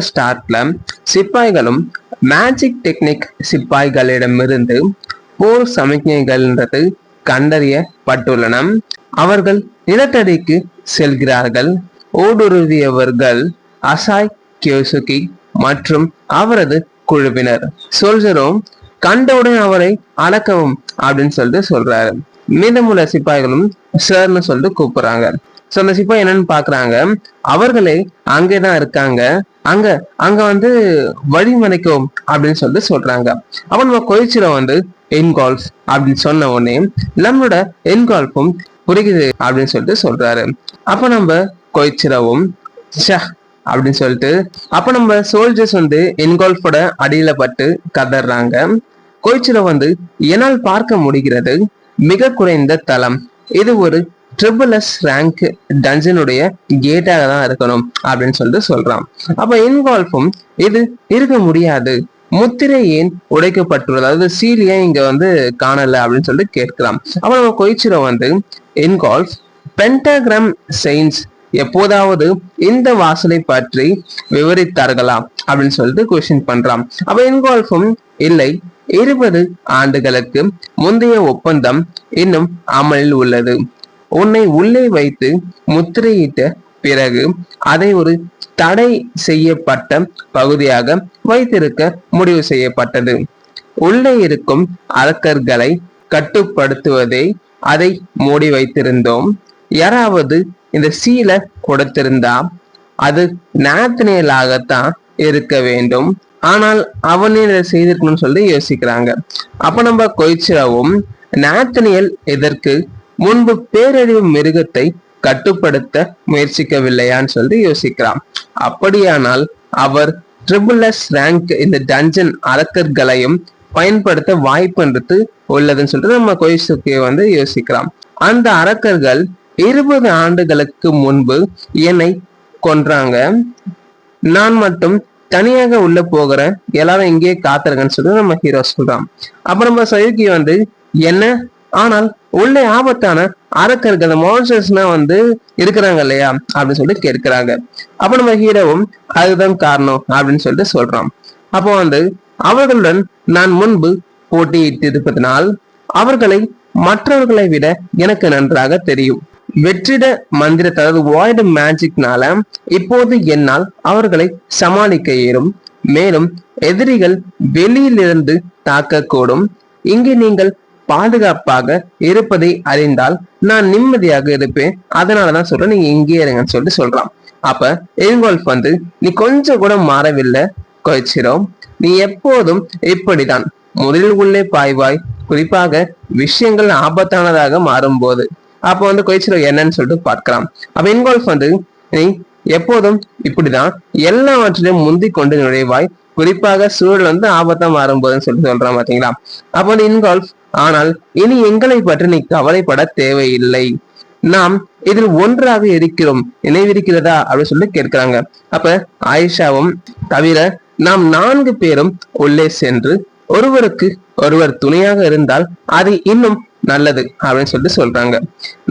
ஸ்டார்ட்ல சிப்பாய்களும் magic technique சிப்பாய்களிடமிருந்து போர் சமிக்ஞைகள்ன்றது கண்டறியப்பட்டுள்ளன. அவர்கள் நிலத்தடிக்கு செல்கிறார்கள். ஊடுருவியவர்கள் acai கியோசுகி மற்றும் அவரது குழுவினர். சோல்ஜரும் கண்டவுடன் அவரை அடக்கவும் அப்படின்னு சொல்லிட்டு சொல்றாரு. மீதமுள்ள சிப்பாய்களும் சார்னு சொல்லிட்டு கூப்பிடுறாங்க. சோ அந்த சிப்பாய் என்னன்னு பாக்குறாங்க, அவர்களே அங்கேதான் இருக்காங்க, அங்க அங்க வந்து வழிமறைக்கும் அப்படின்னு சொல்லிட்டு சொல்றாங்க. அப்ப நம்ம கொய்ச்சிரோ இன்கால்ஃப் அப்படின்னு சொன்ன உடனே நம்மளோட இன்கால்ஃபும் புரியுது அப்படின்னு சொல்லிட்டு சொல்றாரு. அப்ப நம்ம கொய்ச்சிரவும் அப்படின்னு சொல்லிட்டு அப்ப நம்ம சோல்ஜர்ஸ் இன்கால்ஃபோட அடியில பட்டு கதறாங்க. கொய்ச்சிரோ என்னால் பார்க்க முடிகிறது, மிக குறைந்த தளம், இது ஒரு ட்ரிபிள்-எஸ் ரேங்க் டஞ்சனுடைய கேட்டாக தான் இருக்கணும் அப்படின்னு சொல்லிட்டு சொல்றான். அப்ப இன்கால்ஃபும் இது இருக்க முடியாது, முத்திரை ஏன் உடைக்கப்பட்டுள்ளது, அதாவது சீல் ஏன் இங்க காணல அப்படின்னு சொல்லிட்டு கேட்கலாம். அப்ப நம்ம கொய்ச்சிரோ இன்கால்ஃப் பென்டாகிராம் செயின்ஸ் எப்போதாவது இந்த வாசலை பற்றி விவரித்தார்களா அப்படின்னு சொல்லிட்டு கொஸ்டின் பண்றான். அப்ப இன்கால்ஃபும் இல்லை, 20 ஆண்டுகளுக்கு முந்தைய ஒப்பந்தம் இன்னும் அமலில் உள்ளது. உன்னை உள்ளே வைத்து முத்திரையிட்ட பிறகு அதை ஒரு தடை செய்யப்பட்ட பகுதியாக வைத்திருக்க முடிவு செய்யப்பட்டது. உள்ளே இருக்கும் அரக்கர்களை கட்டுப்படுத்துவதை அதை மூடி வைத்திருந்தோம். யாராவது இந்த சீலை கொடுத்திருந்தா அது நாத்தனியலாகத்தான் இருக்க வேண்டும், ஆனால் அவனே இதை செய்திருக்கணும்னு சொல்லி யோசிக்கிறாங்க. அப்ப நம்ம கொய்ச்சிராவும் நாத்தனியல் எதற்கு முன்பு பேரழிவு மிருகத்தை கட்டுப்படுத்த முயற்சிக்கவில்லையான்னு சொல்லி யோசிக்கிறான். அப்படியானால் அவர் ட்ரிபிள்-எஸ் ரேங்க் இந்த டஞ்சன் அரக்கர்களையும் பயன்படுத்த வாய்ப்புன்றது உள்ளதுன்னு சொல்லிட்டு நம்ம கொய்சுக்கிய யோசிக்கிறான். அந்த அரக்கர்கள் 20 ஆண்டுகளுக்கு முன்பு என்னை கொன்றாங்க, நான் மட்டும் தனியாக உள்ள போகிறேன், எல்லாரும் இங்கேயே காத்துருங்கன்னு சொல்லிட்டு நம்ம ஹீரோ சொல்றான். அப்புறம் நம்ம சயுக்கி என்ன, ஆனால் உள்ளே ஆபத்தான அரக்கர்கள் மான்ஸ்டர்ஸ்னா இருக்கிறாங்க இல்லையா அப்படின்னு சொல்லிட்டு கேட்கிறாங்க. அப்ப நம்ம ஹீரோவும் அதுதான் காரணம் அப்படின்னு சொல்லிட்டு சொல்றான். அப்போ அவர்களுடன் நான் முன்பு போட்டியிட்டிருப்பதனால் அவர்களை மற்றவர்களை விட எனக்கு நன்றாக தெரியும். வெற்றிட மந்திரத்தை, அதாவது வாய்டு மேஜிக்னால இப்போது என்னால் அவர்களை சமாளிக்க இயலும். மேலும் எதிரிகள் வெளியிலிருந்து தாக்கக்கூடும். இங்கே நீங்கள் பாதுகாப்பாக இருப்பதை அறிந்தால் நான் நிம்மதியாக இருப்பேன், அதனாலதான் சொல்றேன் நீங்க இங்கே இருங்கன்னு சொல்லிட்டு சொல்றான். அப்ப இன்கால்ஃப் நீ கொஞ்சம் கூட மாறவில்லை கொய்ச்சிரோ, நீ எப்போதும் இப்படிதான் முதலில் உள்ளே பாய்வாய், குறிப்பாக விஷயங்கள் ஆபத்தானதாக மாறும் போது. அப்ப கொய்ச்சிரோ என்னன்னு சொல்லிட்டு பார்க்கலாம். அப்ப இன்கால்ஃப் நீ எப்போதும் இப்படிதான் எல்லாவற்றிலும் முந்தி கொண்டு நுழைவாய், குறிப்பாக சூழல் ஆபத்தா மாறும்போதுன்னு சொல்லிட்டு சொல்றான் பாத்தீங்களா. அப்ப இன்கால்ஃப் ஆனால் இனி எங்களை பற்றி நீ கவலைப்பட தேவையில்லை, நாம் இதில் ஒன்றாக இருக்கிறோம், நினைவிருக்கிறதா அப்படின்னு சொல்லி கேட்கிறாங்க. அப்ப ஆயிஷாவும் தவிர நாம் 4 பேரும் உள்ளே சென்று ஒருவருக்கு ஒருவர் துணையாக இருந்தால் அது இன்னும் நல்லது அப்படின்னு சொல்லிட்டு சொல்றாங்க.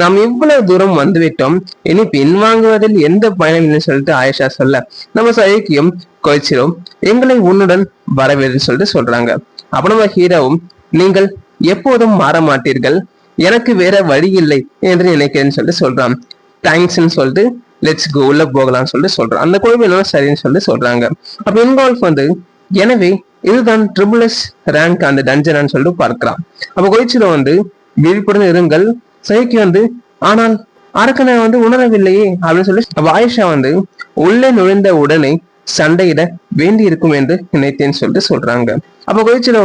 நாம் இவ்வளவு தூரம் வந்துவிட்டோம், இனி பின்வாங்குவதில் எந்த பயனும் சொல்லிட்டு ஆயிஷா சொல்ல நம்ம சயுக்கியும் கொய்ச்சிரோம் எங்களை உன்னுடன் வரவேன்னு சொல்லிட்டு சொல்றாங்க. அப்ப நம்ம ஹீரோவும் நீங்கள் எப்போதும் மாற மாட்டீர்கள், எனக்கு வேற வழி இல்லை என்று நினைக்கிறேன்னு சொல்லிட்டு சொல்றான். தேங்க்ஸ்ன்னு சொல்லிட்டு லெட்ஸ் கோ உள்ள போகலாம்னு சொல்லிட்டு சொல்றான். அந்த குழுவில சரின்னு சொல்லிட்டு சொல்றாங்க. அப்ப இன்கால்ஃப் எனவே இதுதான் ட்ரிபிள்-எஸ் ரேங்க் அந்த டஞ்சன் சொல்லிட்டு பார்க்கிறான். அப்ப கொய்ச்சிரோ விழிப்புடன் இருங்கள், சைக்கி ஆனால் அரக்கனை உணரவில்லையே அப்படின்னு சொல்லி அப்ப ஆயிஷா உள்ளே நுழைந்த உடனே சண்டையிட வேண்டி இருக்கும் என்று நினைத்தேன்னு சொல்லிட்டு சொல்றாங்க. அப்ப கொய்ச்சிரோ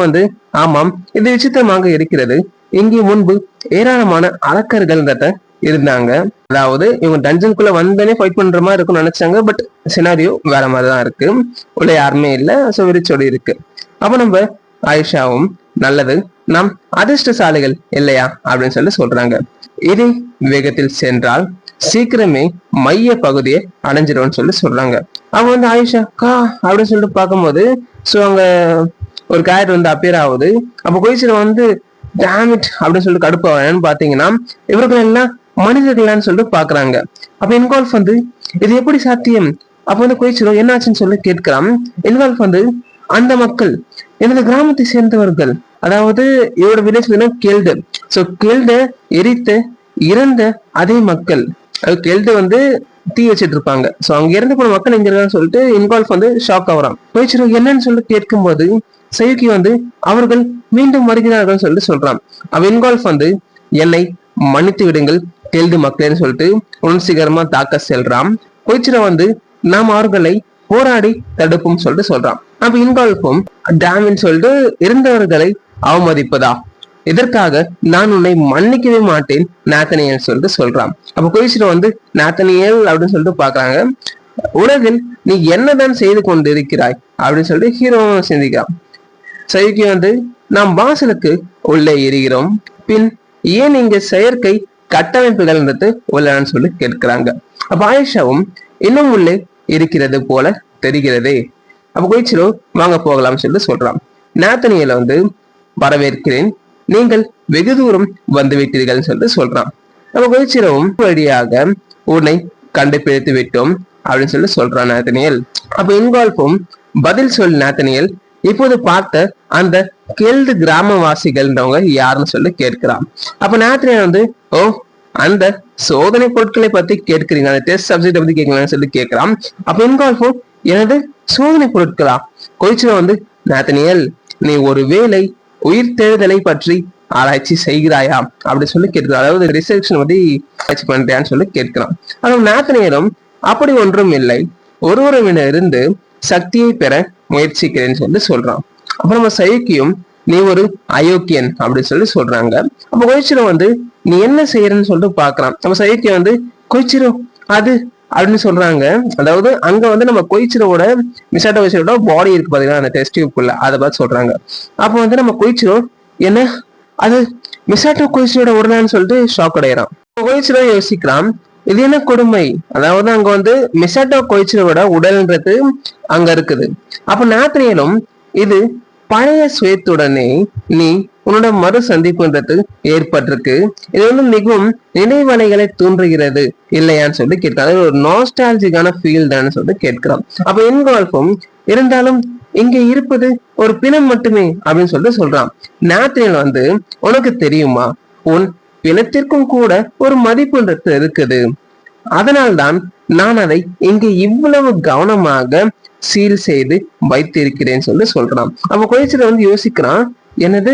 ஆமாம், இது விசித்திரமாக இருக்கிறது, இங்கே முன்பு ஏராளமான அரக்கர்கள் இருந்தாங்க, அதாவது இவங்க டஞ்சனுக்குள்ள வந்தனே ஃபைட் பண்ற மாதிரி இருக்கும்னு நினைச்சாங்க, பட் சினாரியோ வேற மாதிரிதான் இருக்கு, உள்ள யாருமே இல்ல, சோ வெறிச்சோடி இருக்கு. அப்ப நம்ம ஆயிஷாவும் நல்லது, நாம் அதிர்ஷ்டசாலிகள் இல்லையா அப்படின்னு சொல்லி சொல்றாங்க. இதே வேகத்தில் சென்றால் சீக்கிரமே மைய பகுதியை அடைஞ்சிடும்னு சொல்லி சொல்றாங்க. அவங்க ஆயிஷா கா அப்படின்னு சொல்லிட்டு பார்க்கும்போது சோ அங்க ஒரு கேரக்டர் அப்பியர் ஆகுது. அப்ப கொய்ச்சிரோ டேமிட் அப்படின்னு சொல்லிட்டு கடுப்பான்னு பாத்தீங்கன்னா இவர்கள் எல்லாம் மனிதர்களான்னு சொல்லிட்டு பாக்குறாங்க. அப்ப இன்கால்ஃப் இது எப்படி சாத்தியம், அப்ப வந்து கொய்ச்சிரோ என்னாச்சுன்னு சொல்லி கேட்கிறான். இன்வால்வ் வந்து அந்த மக்கள் எனது கிராமத்தை சேர்ந்தவர்கள், அதாவது இவரோட வில்லேஜ் கெல்டு. சோ கெல்ட எரித்த இறந்த அதே மக்கள், கெல்டு வந்து தீ வச்சிட்டு இருப்பாங்க. சோ அங்க இறந்து போன மக்கள் எங்க இருக்கான்னு சொல்லிட்டு இன்வால்வ் வந்து ஷாக் ஆகுறான். கொய்ச்சிரோ என்னன்னு சொல்லி கேட்கும் போது சயுகி வந்து அவர்கள் மீண்டும் வருகிறார்கள் சொல்லிட்டு சொல்றான். அவ இன்வால்வ் வந்து என்னை மன்னித்து விடுங்கள் கெல்டு மக்கள்னு சொல்லிட்டு உணர்ச்சிகரமா தாக்க செல்றான். கொய்ச்சிரோ வந்து நாம் அவர்களை போராடி தடுப்போம் சொல்லிட்டு சொல்றான். அப்ப இன்வால்வும் டேமின்னு சொல்லிட்டு இருந்தவர்களை அவமதிப்பதா, இதற்காக நான் உன்னை மன்னிக்கவே மாட்டேன் நாத்தனியல் சொல்லிட்டு சொல்றான். அப்ப கொய்ச்சிரோ வந்து நாத்தனியல் அப்படின்னு சொல்லிட்டு பாக்குறாங்க. உலகில் நீ என்னதான் செய்து கொண்டு இருக்கிறாய் அப்படின்னு சொல்லிட்டு ஹீரோ சிந்திக்கிறான். சயுகி வந்து நாம் வாசலுக்கு உள்ளே எறிகிறோம், பின் ஏன் இங்க செயற்கை கட்டமைப்புகள் உள்ளன்னு சொல்லி கேட்கிறாங்க. அப்ப ஆயிஷாவும் இன்னும் உள்ளே இருக்கிறது போல தெரிகிறதே. அப்ப கொய்ச்சிரோ வாங்க போகலாம்னு சொல்லிட்டு சொல்றான். நாத்தனியல வந்து வரவேற்கிறேன், நீங்கள் வெகு தூரம் வந்து விட்டீர்கள் சொல்லிட்டு சொல்றான். அப்ப கொய்ச்சிரோவும் வழியாக உன்னை கண்டுபிடித்து விட்டோம் அப்படின்னு சொல்லி சொல்றான் நாத்தனியல். அப்ப இன்வால்வும் பதில் சொல் நாத்தனியல், இப்போது பார்த்த அந்த கெல்டு கிராமவாசிகள்ன்றவங்க யாருன்னு சொல்லி கேட்கிறான். அப்ப நாத்தனியல் வந்து ஓ அந்த சோதனை பொருட்களை பத்தி கேட்கிறீங்க, அந்த டெஸ்ட் சப்ஜெக்ட் பத்தி கேட்கலாம்னு சொல்லி கேட்கிறான். அப்ப இன்வால்வும் எனது சோதனை பொருட்களா? கொய்ச்சிரோ வந்து நாத்தனியல் நீ ஒரு வேளை உயிர் தேடுதலை பற்றி ஆராய்ச்சி செய்கிறாயா அப்படின்னு சொல்லி கேட்கிறான். அதாவது ரிசர்ச் பத்தி ஆராய்ச்சி பண்றியான்னு சொல்லி கேட்கிறான். ஆனா நாத்தனியலும் அப்படி ஒன்றும் இல்லை, ஒருவரிடமிருந்து சக்தியை பெற முயற்சிக்கிறேன்னு சொல்லி சொல்றான். அப்புறம் நம்ம சயுக்கியும் நீ ஒரு அயோக்கியன் அப்படின்னு சொல்லி சொல்றாங்க. அப்ப கொய்ச்சிரோ வந்து நீ என்ன செய்யறன்னு சொல்லிட்டு பாக்குறான். நம்ம சயுக்கி வந்து கொய்ச்சிரோ அது அப்படின்னு சொல்றாங்க. அதாவது அங்க வந்து நம்ம கொய்ச்சிரோட மிசாட்டோ கொய்ச்சிரோட பாடி இருக்கு பாத்தீங்கன்னா அந்த டெஸ்ட் டியூப்குள்ள, அதை பார்த்து சொல்றாங்க. அப்போ வந்து நம்ம கொய்ச்சிரோ என்ன அது மிசாட்டோ கொய்ச்சிரோட உடலான்னு சொல்லிட்டு ஷாக் அடைகிறான். கொய்ச்சிரோ யோசிக்கிறான், இது என்ன கொடுமை, அதாவது அங்க வந்து மிசாட்டோ கொய்ச்சிரோட உடல்ன்றது அங்க இருக்குது. அப்ப நாத்தனியலும் இது பழைய சுயத்துடனே நீ உன்னோட மறு சந்திப்புன்றது ஏற்பட்டிருக்கு, இது வந்து மிகவும் நினைவலைகளை தூண்டுகிறது இல்லையான்னு சொல்லி கேட்கிறான். அது ஒரு நாஸ்டாலஜிக்கான ஃபீல் தான் சொல்லிட்டு கேட்கிறான். அப்ப இன்வால்வும் இருந்தாலும் இங்க இருப்பது ஒரு பிணம் மட்டுமே அப்படின்னு சொல்லிட்டு சொல்றான். நாத்தனியல் வந்து உனக்கு தெரியுமா, உன் பிணத்திற்கும் கூட ஒரு மதிப்புன்றது இருக்குது, அதனால்தான் நான் அதை இங்கு இவ்வளவு கவனமாக சீல் செய்து வைத்திருக்கிறேன்னு சொல்லி சொல்றான். அப்ப கொய்ச்சிரோ வந்து யோசிக்கிறான், என்னது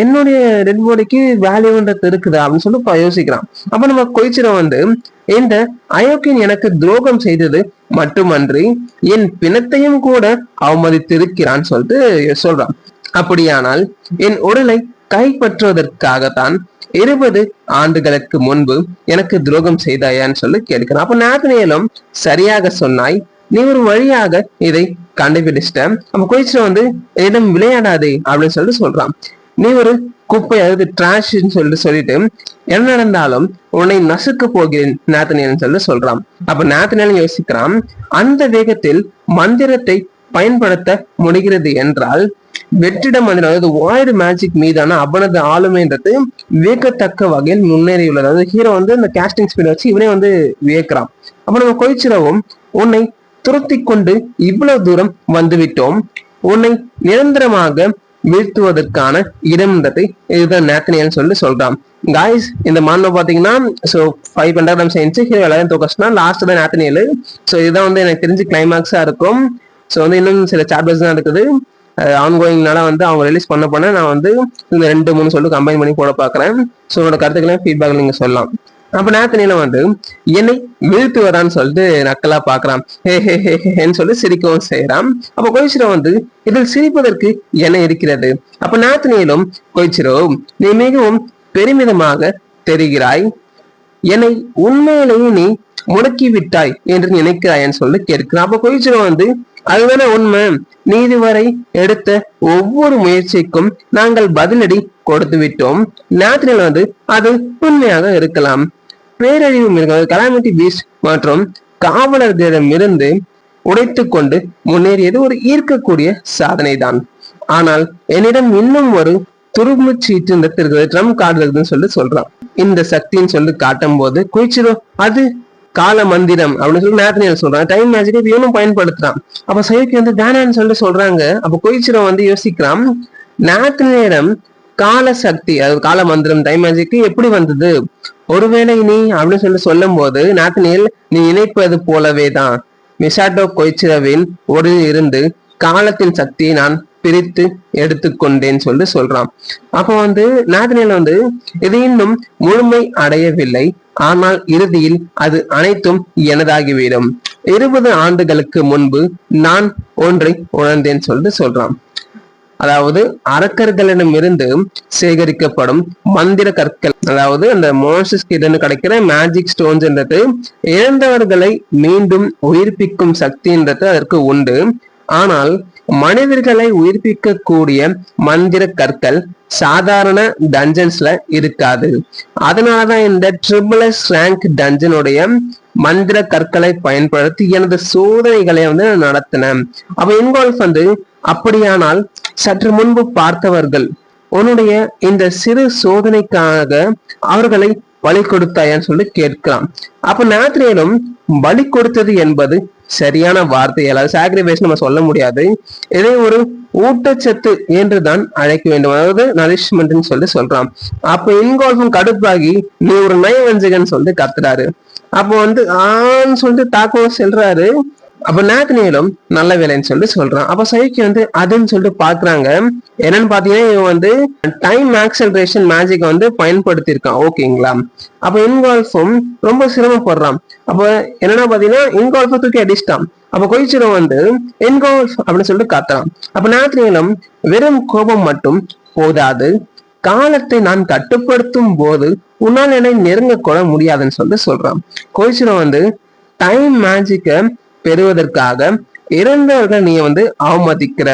என்னுடைய டெட் பாடிக்கு வேல்யூன்றது இருக்குதா அப்படின்னு சொல்லி யோசிக்கிறான். அப்ப நம்ம கொய்ச்சிரோ வந்து இந்த அயோக்கியன் எனக்கு துரோகம் செய்தது மட்டுமன்றி என் பிணத்தையும் கூட அவமதித்திருக்கிறான்னு சொல்லிட்டு சொல்றான். அப்படியானால் என் உடலை கைப்பற்றுவதற்காகத்தான் 20 ஆண்டுகளுக்கு முன்பு எனக்கு துரோகம் செய்தாயான்னு சொல்லி கேட்கிறான். அப்ப நாத்தனியலும் சரியாக சொன்னாய், நீ ஒரு வழியாக இதை கண்டுபிடிச்சிட்ட. அப்ப கொய்ச்சிரோ வந்து என்னிடம் விளையாடாதே அப்படின்னு சொல்லிட்டு சொல்றான். நீ ஒரு குப்பை, அதாவது டிராஷ்ன்னு சொல்லிட்டு என்ன நடந்தாலும் உன்னை நசுக்க போகிறேன் நாத்தனியல் சொல்லி சொல்றான். அப்ப நாத்தனியல் யோசிக்கிறான், அந்த வேகத்தில் மந்திரத்தை பயன்படுத்த முடிகிறது என்றால் வெற்றிட மந்திரம், அதாவது வாய்டு மேஜிக் மீதான அவனது ஆளுமைன்றது வியக்கத்தக்க வகையில் முன்னேறியுள்ளது. அதாவது ஹீரோ வந்து இந்த கேஸ்டிங் ஸ்பீட் வச்சு இவனே வந்து வியக்கிறான். அப்ப நம்ம கொய்ச்சிரோவும் உன்னை துரத்தி கொண்டு இவ்வளவு தூரம் வந்துவிட்டோம், உன்னை நிரந்தரமாக வீழ்த்துவதற்கான இடம்ன்றதை இதுதான் நாத்தனியல் சொல்லி சொல்றான். காய்ஸ் இந்த மாநில பாத்தீங்கன்னா ஸோ 500 சயின்ஸ் ஹீரோ எல்லாரும் தோக்கஸ்னா லாஸ்ட் தான் நாத்தனியல். ஸோ இதுதான் வந்து எனக்கு தெரிஞ்சு கிளைமேக்ஸா இருக்கும். ஸோ வந்து இன்னும் சில சாப்டர்ஸ் தான் இருக்குது, ஆன்கோயிங்னால வந்து அவங்க ரிலீஸ் பண்ண நான் வந்து இந்த 2-3 சொல்லி கம்பைன் பண்ணி போட பாக்குறேன். ஸோ உங்களோட கருத்துக்களையும் ஃபீட்பேக் நீங்க சொல்லலாம். அப்ப நாத்தனியல வந்து என்னை வீழ்த்துவதான்னு சொல்லிட்டு நக்கலா பாக்குறான். ஹேன்னு சொல்லி சிரிக்கவும் செய்யறான். அப்ப கொய்ச்சிரோ வந்து இதில் சிரிப்பதற்கு என்ன இருக்கிறது? அப்ப நாத்தனியலும் கொய்ச்சிரோ நீ மிகவும் பெருமிதமாக தெரிகிறாய், என்னை உண்மையிலேயே நீ முடக்கி விட்டாய் என்று நினைக்கிறாயன்னு சொல்லி கேட்கிறான். அப்ப கொய்ச்சிரோ வந்து அதுதானே உண்மை, நீ இதுவரை எடுத்த ஒவ்வொரு முயற்சிக்கும் நாங்கள் பதிலடி கொடுத்து விட்டோம். நாத்தனியல் வந்து அது உண்மையாக இருக்கலாம், பேரழிவு மிருகம் கலாமிட்டி பீஸ்ட் மற்றும் காவலர்களிடமிருந்து உடைத்து கொண்டு முன்னேறியது ஒரு ஈர்க்கக்கூடிய சாதனை தான். ஆனால் என்னிடம் இன்னும் ஒரு துரும்பு சீட்டு இருக்கிறது, ட்ரம் கார்டு இருக்குதுன்னு சொல்லி சொல்றான். இந்த சக்தின்னு சொல்லி காட்டும் போது கொய்ச்சிரோ அது கால மந்திரம் அப்படின்னு சொல்லி நாத்னியல் சொல்றாங்க. டைம் மேஜிக் இவனும் பயன்படுத்துறான். அப்ப சயோக்கி வந்து வேணான்னு சொல்லிட்டு சொல்றாங்க. அப்ப கொய்ச்சிரோ வந்து யோசிக்கிறான், நாத்னியிடம் கால சக்தி அதாவது கால மந்திரம் டைம் மேஜிக் எப்படி வந்தது, ஒருவேளை நீ அப்படின்னு சொல்லி சொல்லும் போது நாத்னியல் நீ நினைப்பது போலவேதான் மிசாட்டோ கொய்ச்சிரோவின் உடலில் இருந்து காலத்தின் சக்தியை நான் பிரித்து எடுத்துக்கொண்டேன்னு சொல்லி சொல்றான். அப்ப வந்து நாத்னியல் வந்து இது இன்னும் முழுமை அடையவில்லை, ஆனால் இறுதியில் அது அனைத்தும் எனதாகிவிடும். 20 ஆண்டுகளுக்கு முன்பு நான் ஒன்றை உணர்ந்தேன் சொல்லிட்டு சொல்றான். அதாவது அரக்கர்களிடமிருந்து சேகரிக்கப்படும் மந்திர கற்கள், அதாவது அந்த மோசஸ் கிட்ட கிடைக்கிற மேஜிக் ஸ்டோன்ஸ்ன்றது இழந்தவர்களை மீண்டும் உயிர்ப்பிக்கும் சக்தின்றது அதற்கு உண்டு. ஆனால் மனிதர்களை உயிர்ப்பிக்க கூடிய மந்திர கற்கள் சாதாரண டஞ்சன்ஸ்ல இருக்காது. அதனாலதான் இந்த ட்ரிபிள்எஸ் ரேங்க் டஞ்சனுடைய மந்திர கற்களை பயன்படுத்தி எனது சோதனைகளை வந்து நடத்தினேன். அப்ப இன்வால்வ் வந்து அப்படியானால் சற்று முன்பு பார்த்தவர்கள் உன்னுடைய இந்த சிறு சோதனைக்காக அவர்களை பலி கொடுத்தாயான்னு சொல்லி கேட்கிறான். அப்ப நாத்னியலும் பலி கொடுத்தது என்பது சரியான வார்த்தை, அதாவது சாக்ரிஃபைஸ் நம்ம சொல்ல முடியாது, இதை ஒரு ஊட்டச்சத்து என்றுதான் அழைக்க வேண்டும், அதாவது நரிஷ்மெண்ட் சொல்லி சொல்றான். அப்ப இன்வால்வும் கடுப்பாகி நீ ஒரு நயவஞ்சகன் சொல்லிட்டு கத்துறாரு. அப்போ வந்து ஆன்னு சொல்லிட்டு தாக்கவும் செல்றாரு. அப்ப நாத்னியலும் நல்ல வேலைன்னு சொல்லிட்டு சொல்றான். அப்ப சைக்கி வந்து அதுன்னு சொல்லிட்டு பாக்குறாங்க. என்னன்னு பாத்தீங்கன்னா இவன் வந்து டைம் ஆக்சலரேஷன் மேஜிக் வந்து பயன்படுத்தியிருக்கான். ஓகேங்களா? அப்ப இன்வால்ஃபும் ரொம்ப சிரமப்படுறான். அப்ப என்னன்னா பாத்தீங்கன்னா இன்வால்ஃபை தூக்கி அடிச்சிட்டான். அப்ப கொய்ச்சிரோ வந்து இன்வால்ஃப் அப்படின்னு சொல்லிட்டு காத்துறான். அப்ப நாத்னியலும் வெறும் கோபம் மட்டும் போதாது, காலத்தை நான் கட்டுப்படுத்தும் போது உன்னால் என்னை நெருங்க கூட முடியாதுன்னு சொல்லிட்டு சொல்றான். கொய்ச்சிரோ வந்து டைம் மேஜிக்க பெறுவதற்காக இறந்தவர்கள் நீ வந்து அவமதிக்கிற,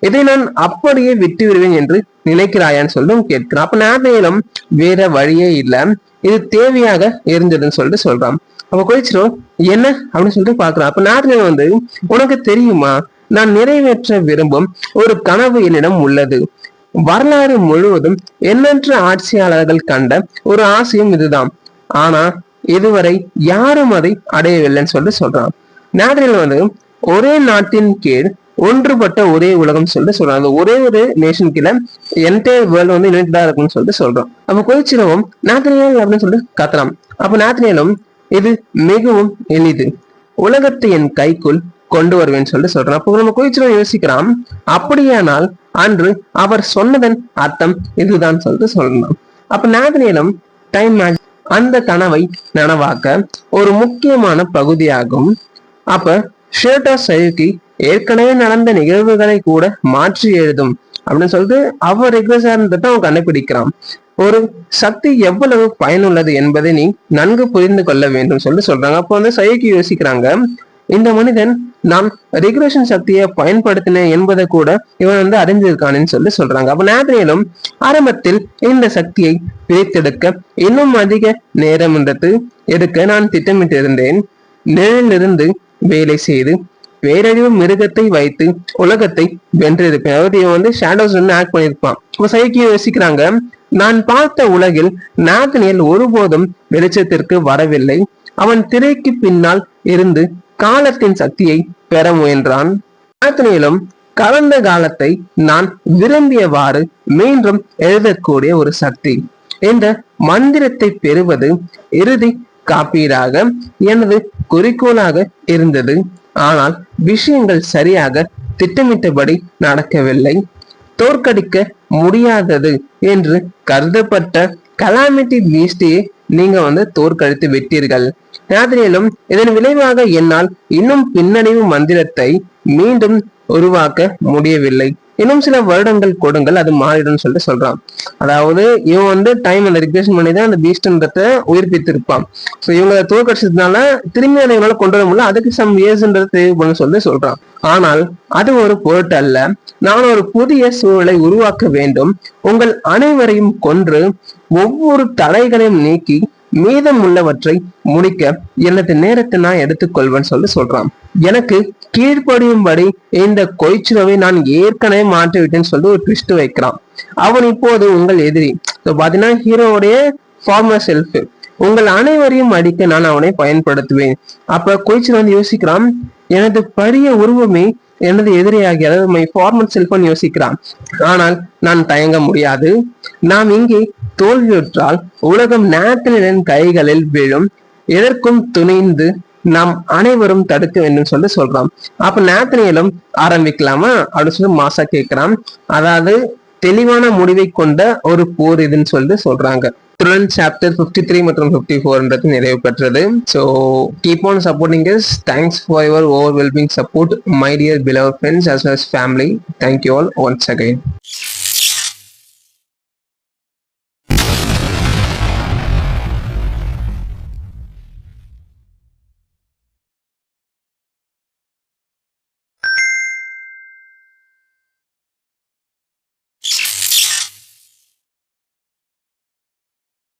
இதை நான் அப்படியே விட்டு விடுவேன் என்று நினைக்கிறாயான்னு சொல்லிட்டு கேட்கிறான். அப்ப நாத்னியலும் வேற வழியே இல்லை, இது தேவையாக இருந்ததுன்னு சொல்லிட்டு சொல்றான். அப்ப கொய்ச்சிரோ என்ன அப்படின்னு சொல்லிட்டு பாக்குறான். அப்ப நாத்னியல் வந்து உனக்கு தெரியுமா, நான் நிறைவேற்ற விரும்பும் ஒரு கனவு என்னிடம் உள்ளது. வரலாறு முழுவதும் எண்ணற்ற ஆட்சியாளர்கள் கண்ட ஒரு ஆசையும் இதுதான். ஆனா இதுவரை யாரும் அதை அடையவில்லைன்னு சொல்லிட்டு சொல்றான். நாத்னியல் வந்து ஒரே நாட்டின் கீழ் ஒன்றுபட்ட ஒரே உலகம் சொல்லிட்டு சொல்றாங்க. ஒரே ஒரு நேஷன் கீழே என்டையர் வேர்ல்டு வந்து யுனைட்டடா இருக்குன்னு சொல்லிட்டு சொல்றோம். அப்ப கொய்ச்சிரோவும் நாத்னியல் அப்படின்னு சொல்லிட்டு கத்துறான். அப்ப நாத்னியலும் இது மிகவும் எளிது, உலகத்தை என் கைக்குள் கொண்டு வருவேன்னு சொல்லிட்டு சொல்றான். அப்போ நம்ம கொய்ச்சிரோ யோசிக்கிறான், அப்படியானால் அன்று அவர் சொன்னதன் அர்த்தம் இதுதான் சொல்லிட்டு சொல்லலாம். அப்ப நாத்னியலும் டைம் அந்த கனவை நனவாக்க ஒரு முக்கியமான பகுதியாகும். அப்ப ஷேட்டோ சயுகி ஏற்கனவே நடந்த நிகழ்வுகளை கூட மாற்றி எழுதும் அப்படின்னு சொல்லிட்டு அவர் ரெக்ரெசர்ன்றதை அவன் கண்டுபிடிக்கிறான். ஒரு சக்தி எவ்வளவு பயனுள்ளது என்பதை நீ நன்கு புரிந்து கொள்ள வேண்டும் சொல்லிட்டு சொல்றாங்க. அப்போ வந்து சயுகி யோசிக்கிறாங்க, இந்த மனிதன் நான் ரெகுலேஷன் சக்தியை பயன்படுத்தினேன் என்பதை கூட இவன் வந்து அறிஞ்சிருக்கானு சொல்லி சொல்றாங்க. அப்ப நாத்னியலும் ஆரம்பத்தில் இந்த சக்தியை பிரித்தெடுக்க இன்னும் அதிக நேரம் எடுக்க நான் திட்டமிட்டு இருந்தேன். நிழலிலிருந்து வேலை செய்து பேரழிவு மிருகத்தை வைத்து உலகத்தை வென்றிருப்பேன். அதாவது இவன் வந்து ஷேடோஸ் ஆக்ட் பண்ணியிருப்பான். இப்ப சைக்கி யோசிக்கிறாங்க, நான் பார்த்த உலகில் நாத்னியல் ஒருபோதும் வெளிச்சத்திற்கு வரவில்லை. அவன் திரைக்கு பின்னால் இருந்து காலத்தின் சக்தியை பெற முயன்றான். நாத்னியலும் கடந்த காலத்தை நான் விரும்பியவாறு மீண்டும் எழுதக்கூடிய ஒரு சக்தி. இந்த மந்திரத்தை பெறுவது இறுதி காப்பீடாக எனது குறிக்கோளாக இருந்தது. ஆனால் விஷயங்கள் சரியாக திட்டமிட்டபடி நடக்கவில்லை. தோற்கடிக்க முடியாதது என்று கருதப்பட்ட கலாமிட்டி பீஸ்டியை நீங்க வந்து தோற்கடித்து விட்டீர்கள். நாத்னியலும் இதன் விளைவாக என்னால் இன்னும் பின்னடைவு மந்திரத்தை மீண்டும் உருவாக்க முடியவில்லை. இன்னும் சில வருடங்கள் கொடுங்கள், அது மாறிடும் சொல்லிட்டு சொல்றான். அதாவது இவன் வந்து டைம் அந்த ரிக்ரேஷன் பண்ணி தான் அந்த பீஸ்ட்ன்றத உயிர்ப்பித்திருப்பான். ஸோ இவங்க தோற்கடிச்சதுனால திரும்பி அதை இவங்களால கொண்டு வர முடியல, அதுக்கு சம் இயர்ஸ்ன்றது தேவைப்படும் சொல்லி சொல்றான். ஆனால் அது ஒரு பொருட்டு அல்ல, நான் ஒரு புதிய சூழலை உருவாக்க வேண்டும். உங்கள் அனைவரையும் கொன்று ஒவ்வொரு தடைகளையும் நீக்கி மீதம் உள்ளவற்றை முடிக்க எனது நேரத்தை நான் எடுத்துக்கொள்வேன் சொல்லி சொல்றான். எனக்கு கீழ்ப்படியும்படி இந்த கொய்ச்சிரோவை நான் ஏற்கனவே மாற்றி விட்டேன்னு சொல்லி ஒரு ட்விஸ்ட் வைக்கிறான். அவன் இப்போது உங்கள் எதிரி. பாத்தீங்கன்னா ஹீரோவுடைய ஃபார்மர் செல்ஃப். உங்கள் அனைவரையும் அடிக்க நான் அவனை பயன்படுத்துவேன். அப்ப கொய்ச்சல் வந்து யோசிக்கிறான், எனது பழைய உருவமே எனது எதிரியாகி, அதாவது மை ஃபார்மர் செல்ஃபன் யோசிக்கிறான். ஆனால் நான் தயங்க முடியாது. நாம் இங்கே தோல்வியுற்றால் உலகம் நேத்தனின் கைகளில் விழும். எதற்கும் துணிந்து நாம் அனைவரும் தடுக்க வேண்டும் சொல்லி சொல்றான். அப்ப நேத்தனியலும் ஆரம்பிக்கலாமா அப்படின்னு சொல்லி மாசா கேட்கிறான். அதாவது தெளிவான முடிவை கொண்ட ஒரு போர் இதுன்னு சொல்லிட்டு சொல்றாங்க. இத்துடன் சாப்டர் 53 மற்றும் 54 நிறைவு பெற்றது. So keep on supporting us. Thanks for your overwhelming support my dear beloved friends as well as family. Thank you all once again.